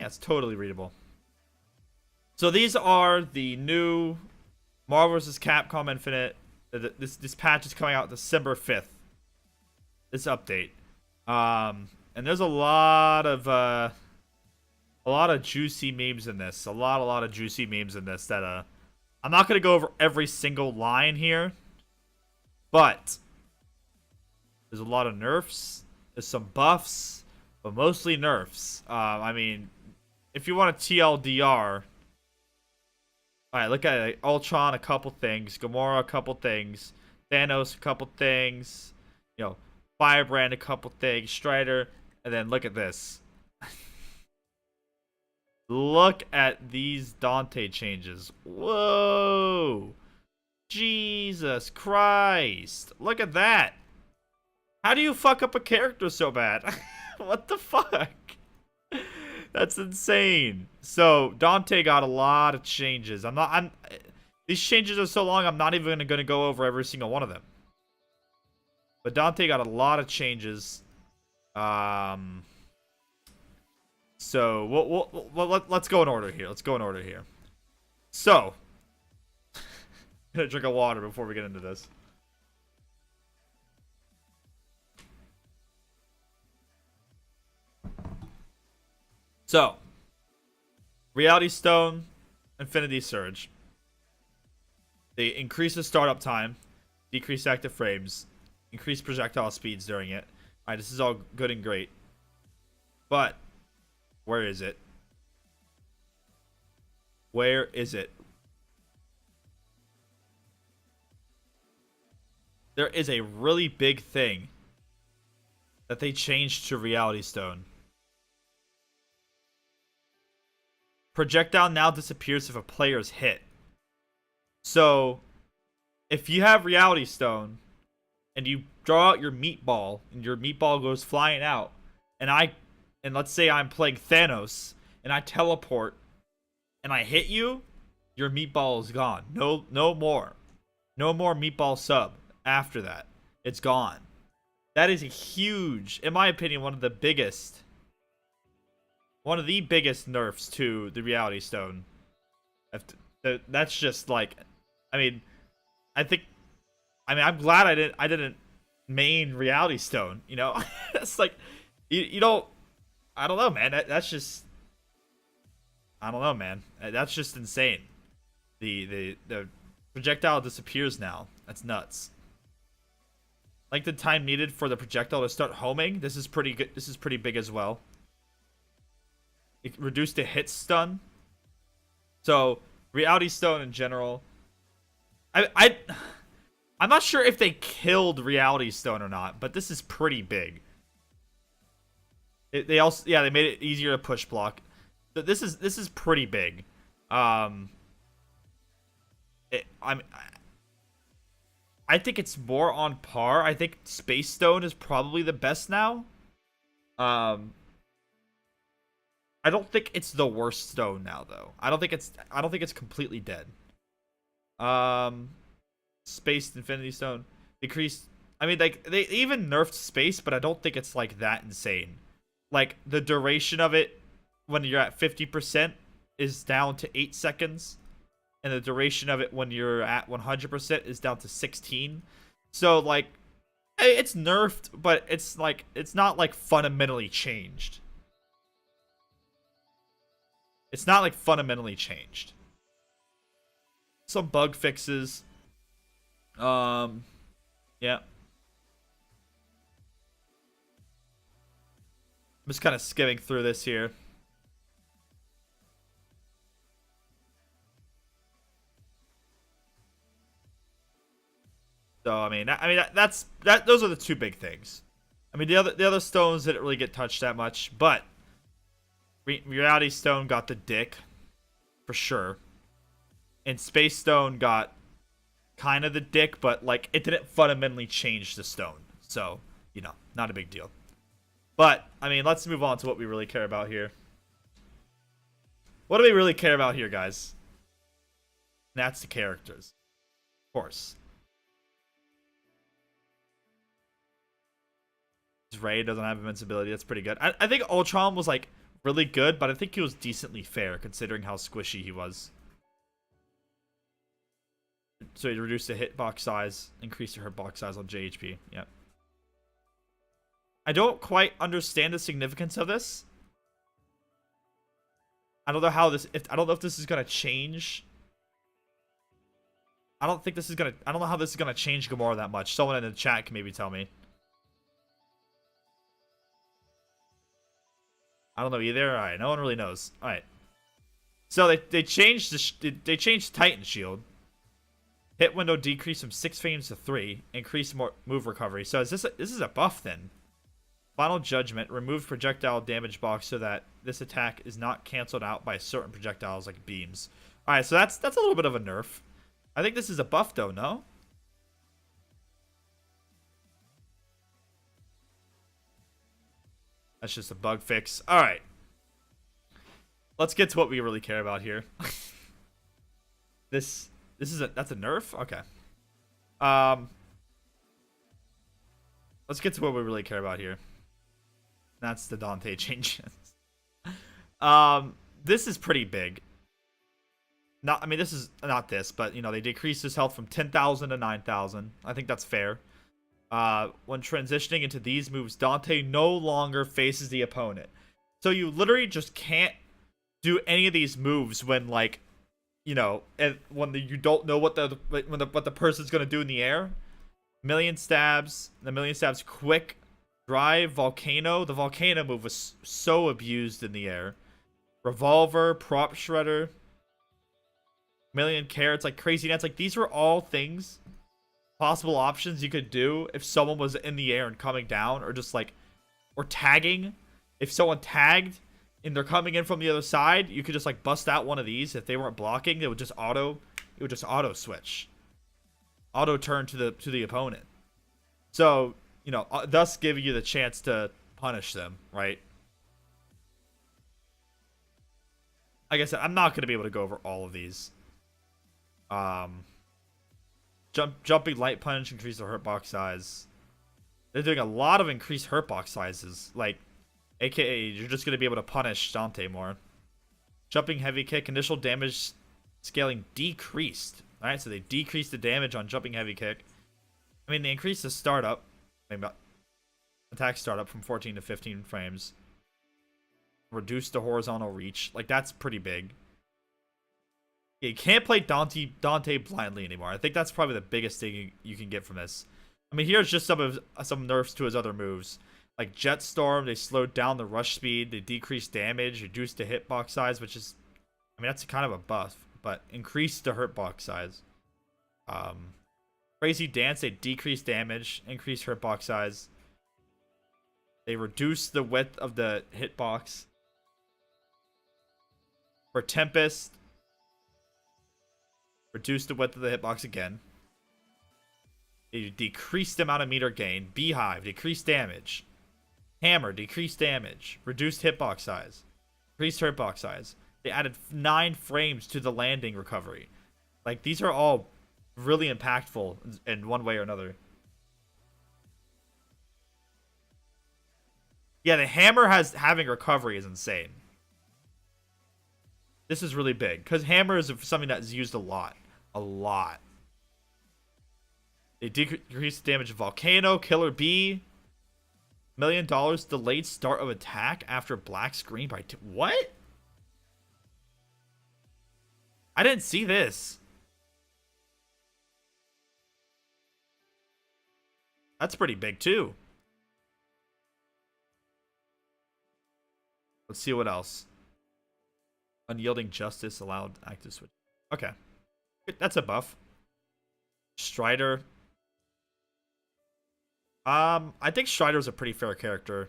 Yeah, it's totally readable. So these are the new Marvel vs. Capcom Infinite. This patch is coming out December 5th. This update. And there's a lot of juicy memes in this. A lot of juicy memes in this that I'm not gonna go over every single line here, but there's a lot of nerfs. There's some buffs, but mostly nerfs. I mean, if you want a TLDR, all right, look at it. Ultron, a couple things. Gamora, a couple things. Thanos, a couple things. You know, Firebrand, a couple things. Strider, and then look at this. Look at these Dante changes. Whoa. Jesus Christ. Look at that. How do you fuck up a character so bad? What the fuck? That's insane. So, Dante got a lot of changes. These changes are so long, I'm not even going to go over every single one of them. But Dante got a lot of changes. So let's go in order here. So, I'm gonna drink a water before we get into this. So, Reality Stone, Infinity Surge. They increase the startup time, decrease active frames, increase projectile speeds during it. Alright, this is all good and great. But where is it? Where is it? There is a really big thing that they changed to Reality Stone. Projectile now disappears if a player is hit. So, if you have Reality Stone and you draw out your meatball and your meatball goes flying out, and let's say I'm playing Thanos and I teleport and I hit you, your meatball is gone. No more. No more meatball sub after that. It's gone. That is a huge, in my opinion, one of the biggest nerfs to the Reality Stone. That's just like, I'm glad I didn't main Reality Stone, you know? It's like, you don't, I don't know, man. That's just, I don't know, man. That's just insane. The projectile disappears now. That's nuts. Like the time needed for the projectile to start homing. This is pretty good. This is pretty big as well. It reduced the hit stun. So Reality Stone in general. I'm not sure if they killed Reality Stone or not, but this is pretty big. They made it easier to push block. This is pretty big. I think it's more on par. I think Space Stone is probably the best now. I don't think it's the worst stone now though. I don't think it's completely dead. Space Infinity Stone decreased. I mean, like they even nerfed space, but I don't think it's like that insane. Like the duration of it when you're at 50% is down to 8 seconds, and the duration of it when you're at 100% is down to 16. So like, it's nerfed, but it's not like fundamentally changed. It's not like fundamentally changed. Some bug fixes. Yeah. I'm just kind of skimming through this here. So those are the two big things. I mean, the other stones didn't really get touched that much, but Reality Stone got the dick for sure, and Space Stone got kind of the dick, but like it didn't fundamentally change the stone, so you know, not a big deal. But I mean, let's move on to what we really care about here. What do we really care about here, guys? And that's the characters, of course. Ray doesn't have invincibility. That's pretty good. I think Ultron was like really good, but I think he was decently fair considering how squishy he was. So he reduced the hitbox size, increased the hitbox size on JHP. Yep. I don't quite understand the significance of this. I don't know how this. I don't know if this is gonna change. I don't think this is gonna. I don't know how this is gonna change Gamora that much. Someone in the chat can maybe tell me. I don't know either. All right, no one really knows. All right. So they changed they changed Titan Shield. Hit window decreased from 6 frames to 3. Increased more move recovery. So this is a buff then. Final Judgment. Removed projectile damage box so that this attack is not canceled out by certain projectiles like beams. Alright, so that's a little bit of a nerf. I think this is a buff though, no? That's just a bug fix. Alright. Let's get to what we really care about here. That's a nerf? Okay. Let's get to what we really care about here. That's the Dante changes. This is pretty big. I mean, this is not this, but you know, they decreased his health from 10,000 to 9,000. I think that's fair. When transitioning into these moves, Dante no longer faces the opponent. So you literally just can't do any of these moves when, like, you know, and when you don't know what the person's gonna do in the air. Million stabs, quick drive, volcano. The volcano move was so abused in the air. Revolver, prop shredder, million carrots, like crazy dance. Like, these were all things, possible options you could do if someone was in the air and coming down, or just like, or tagging. If someone tagged and they're coming in from the other side, you could just like bust out one of these. If they weren't blocking, it would just auto switch, auto turn to the opponent. So, you know, thus giving you the chance to punish them, right? Like I said, I'm not going to be able to go over all of these. Jumping light punch, increase the hurt box size. They're doing a lot of increased hurt box sizes, like, aka you're just going to be able to punish Dante more. Jumping heavy kick, initial damage scaling decreased. Alright, so they decreased the damage on jumping heavy kick. I mean, they increased the startup, attack startup from 14 to 15 frames. Reduced the horizontal reach. Like, that's pretty big. Yeah, you can't play Dante blindly anymore. I think that's probably the biggest thing you can get from this. I mean, here's just some nerfs to his other moves. Like Jetstorm, they slowed down the rush speed, they decreased damage, reduced the hitbox size, which is, I mean, that's kind of a buff, but increased the hitbox size. Crazy Dance, they decreased damage, increased hitbox size. They reduced the width of the hitbox. For Tempest, reduced the width of the hitbox again. They decreased the amount of meter gain. Beehive, decreased damage. Hammer, decreased damage. Reduced hitbox size. Increased hitbox size. They added 9 frames to the landing recovery. Like, these are all really impactful in one way or another. Yeah, the hammer having recovery is insane. This is really big, because hammer is something that's used a lot. A lot. They decrease the damage of Volcano, Killer Bee. $1 million delayed start of attack after black screen by what? I didn't see this. That's pretty big too. Let's see what else. Unyielding justice allowed active switch. Okay. That's a buff. Strider. I think Strider's a pretty fair character.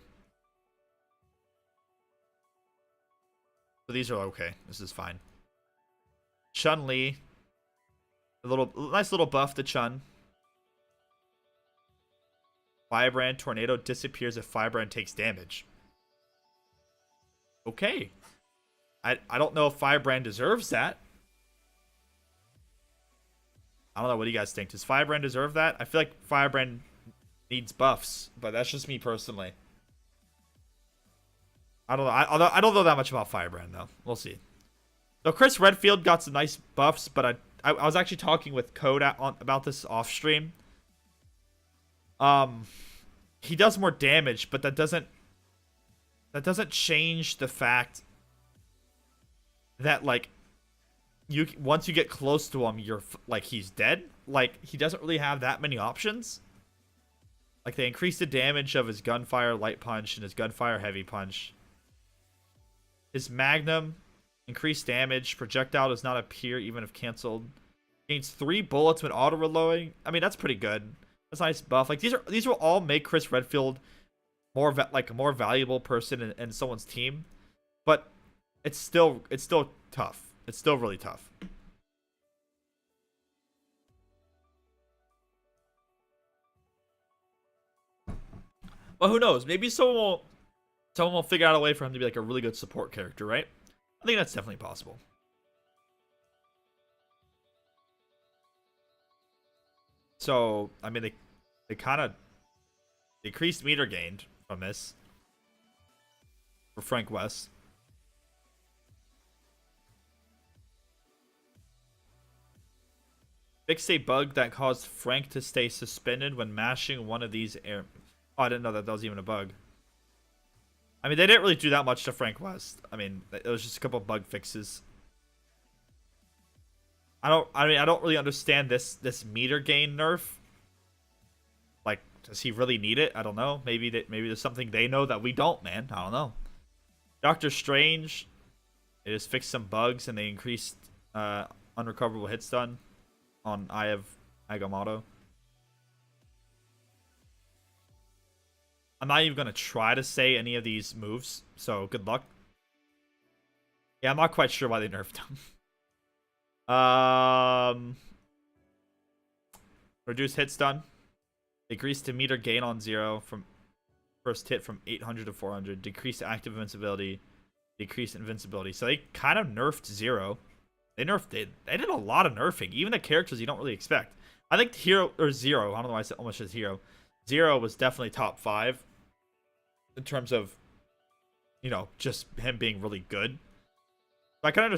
So these are okay. This is fine. Chun-Li. Nice little buff to Chun. Firebrand Tornado disappears if Firebrand takes damage. Okay. I don't know if Firebrand deserves that. I don't know. What do you guys think? Does Firebrand deserve that? I feel like Firebrand needs buffs, but that's just me personally. I don't know. I don't know that much about Firebrand though. We'll see. So Chris Redfield got some nice buffs, but I was actually talking with Code about this off stream. He does more damage, but that doesn't change the fact that like once you get close to him, you're like he's dead. Like he doesn't really have that many options. Like they increased the damage of his gunfire light punch and his gunfire heavy punch. His magnum increased damage. Projectile does not appear even if canceled. Gains 3 bullets when auto reloading. I mean that's pretty good. That's a nice buff. Like these will all make Chris Redfield more like a more valuable person in someone's team, but it's still tough. It's still really tough. Well, who knows? Maybe someone will figure out a way for him to be like a really good support character, right? I think that's definitely possible. So, I mean, they kind of decreased meter gained from this for Frank West. Fixed a bug that caused Frank to stay suspended when mashing one of these air. Oh, I didn't know that was even a bug. I mean, they didn't really do that much to Frank West. I mean, it was just a couple bug fixes. I don't really understand this meter gain nerf. Like, does he really need it? I don't know. Maybe there's something they know that we don't, man. I don't know. Doctor Strange, they just fixed some bugs and they increased unrecoverable hit stun on Eye of Agamotto. I'm not even gonna try to say any of these moves, so good luck. Yeah, I'm not quite sure why they nerfed them. Reduce hit stun. Decrease to meter gain on 0 from first hit from 800 to 400. Decrease active invincibility. Decrease invincibility. So they kind of nerfed 0. They did a lot of nerfing. Even the characters you don't really expect. I think Hero or 0. I don't know why I said almost as Hero. 0 was definitely top 5 in terms of, you know, just him being really good. So I kind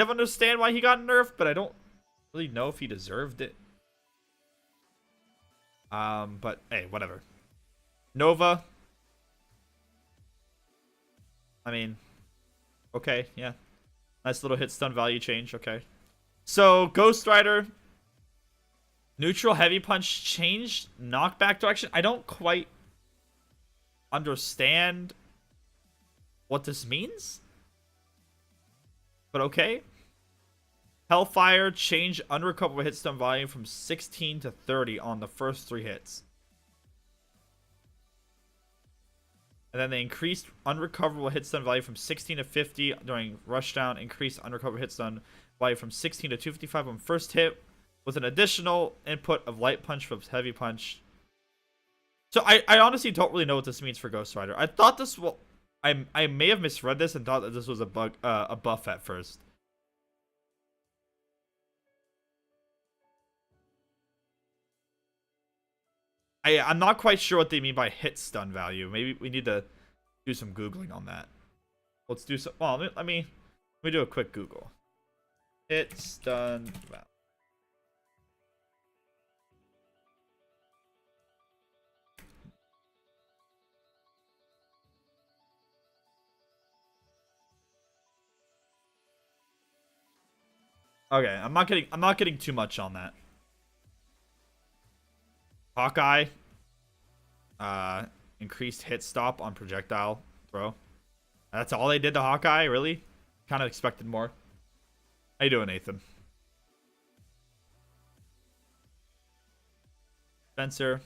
of understand why he got nerfed, but I don't really know if he deserved it. But hey, whatever. Nova. I mean, okay, yeah. Nice little hit stun value change, okay. So, Ghost Rider. Neutral heavy punch changed knockback direction. I don't quite understand what this means. But okay. Hellfire changed unrecoverable hit stun volume from 16 to 30 on the first 3 hits. And then they increased unrecoverable hit stun value from 16 to 50 during rushdown. Increased unrecoverable hit stun value from 16 to 255 on first hit, with an additional input of light punch from heavy punch. So I honestly don't really know what this means for Ghost Rider. I thought this will. I may have misread this and thought that this was a buff at first. I'm not quite sure what they mean by hit stun value. Maybe we need to do some Googling on that. Let's do some. Well, let me do a quick Google. Hit stun value. Okay, I'm not getting too much on that. Hawkeye, increased hit stop on projectile throw. That's all they did to Hawkeye, really? Kind of expected more. How you doing, Nathan? Spencer,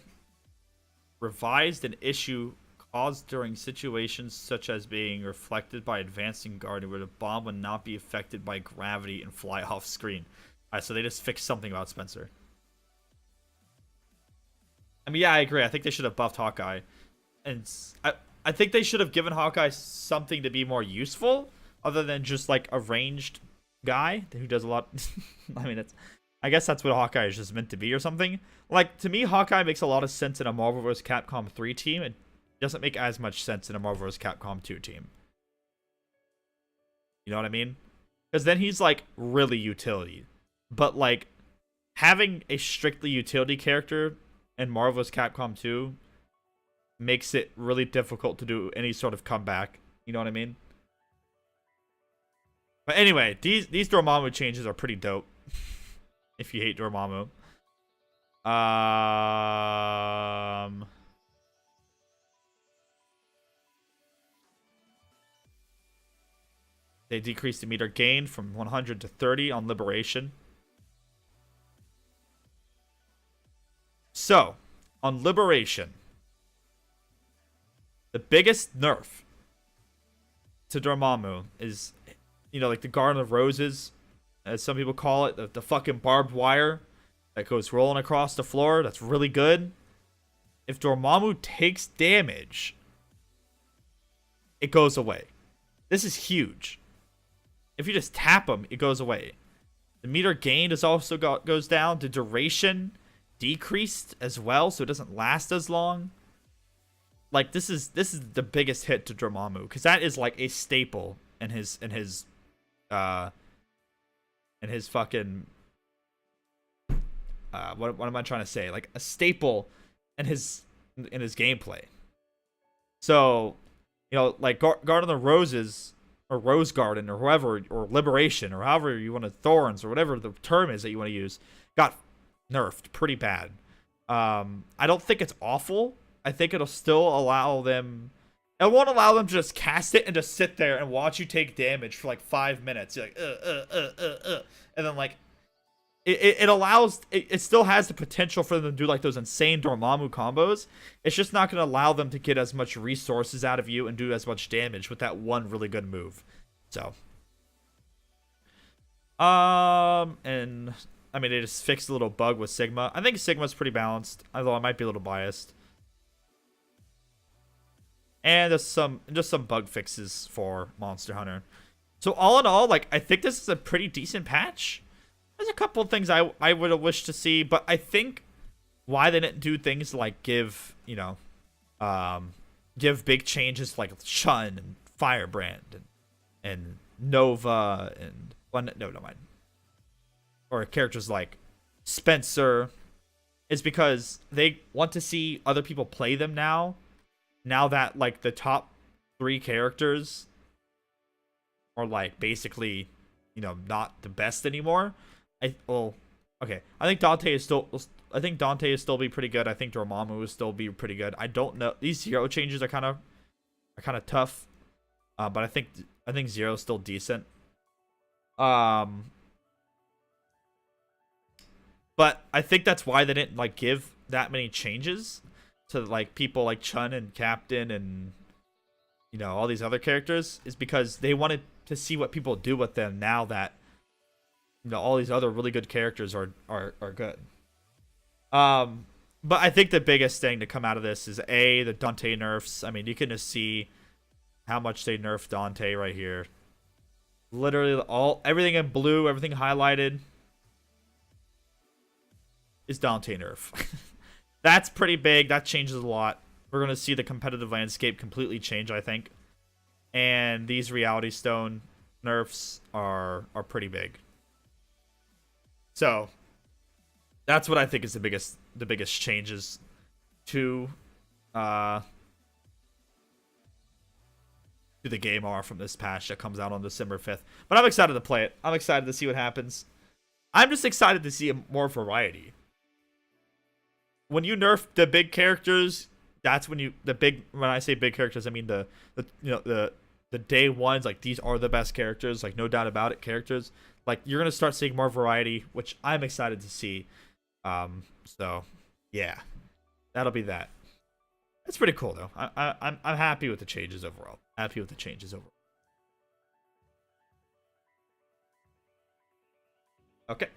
revised an issue caused during situations such as being reflected by advancing guard where the bomb would not be affected by gravity and fly off screen. Alright, so they just fixed something about Spencer. I mean, yeah, I agree. I think they should have buffed Hawkeye. And I think they should have given Hawkeye something to be more useful other than just like a ranged guy who does a lot. I mean, I guess that's what Hawkeye is just meant to be or something. Like, to me, Hawkeye makes a lot of sense in a Marvel vs. Capcom 3 team. It doesn't make as much sense in a Marvel vs. Capcom 2 team. You know what I mean? Because then he's like really utility. But like having a strictly utility character in Marvel vs. Capcom 2 makes it really difficult to do any sort of comeback. You know what I mean? But anyway, these Dormammu changes are pretty dope. If you hate Dormammu. They decreased the meter gain from 100 to 30 on Liberation. So, on Liberation, the biggest nerf to Dormammu is, you know, like the Garden of Roses, as some people call it, the fucking barbed wire that goes rolling across the floor. That's really good. If Dormammu takes damage, it goes away. This is huge. If you just tap him, it goes away. The meter gained is also goes down. The duration decreased as well, so it doesn't last as long. Like this is the biggest hit to Dormammu, because that is like a staple in his fucking what am I trying to say? Like a staple in his gameplay. So, you know, like Garden of Roses or Rose Garden or whoever, or Liberation or however you want to, Thorns or whatever the term is that you want to use, got nerfed pretty bad. I don't think it's awful. I think it'll still allow them. It won't allow them to just cast it and just sit there and watch you take damage for like 5 minutes. You're like, and then like, it allows. It still has the potential for them to do like those insane Dormammu combos. It's just not going to allow them to get as much resources out of you and do as much damage with that one really good move. So, and I mean, they just fixed a little bug with Sigma. I think Sigma's pretty balanced, although I might be a little biased. And there's just some bug fixes for Monster Hunter. So all in all, like, I think this is a pretty decent patch. There's a couple of things I would have wished to see, but I think why they didn't do things like give big changes like Chun and Firebrand and Nova and no mind, or characters like Spencer, is because they want to see other people play them now that like the top 3 characters are like basically, you know, not the best anymore. I think Dante is still be pretty good. I think Dormammu will still be pretty good. I don't know, these Zero changes are kind of tough, but I think Zero is still decent. But I think that's why they didn't like give that many changes to like people like Chun and Captain and, you know, all these other characters, is because they wanted to see what people do with them now that, you know, all these other really good characters are good. But I think the biggest thing to come out of this is the Dante nerfs. I mean, you can just see how much they nerfed Dante right here. Literally everything in blue, everything highlighted is Dante nerf. That's pretty big. That changes a lot. We're going to see the competitive landscape completely change, I think. And these Reality Stone nerfs are pretty big. So that's what I think is the biggest changes to the game are from this patch that comes out on December 5th. But I'm excited to play it. I'm excited to see what happens. I'm just excited to see more variety. When you nerf the big characters, that's when when I say big characters, I mean the day ones, like these are the best characters, like no doubt about it, characters. Like you're gonna start seeing more variety, which I'm excited to see. So yeah, that'll be that. That's pretty cool though. I'm happy with the changes overall. Okay.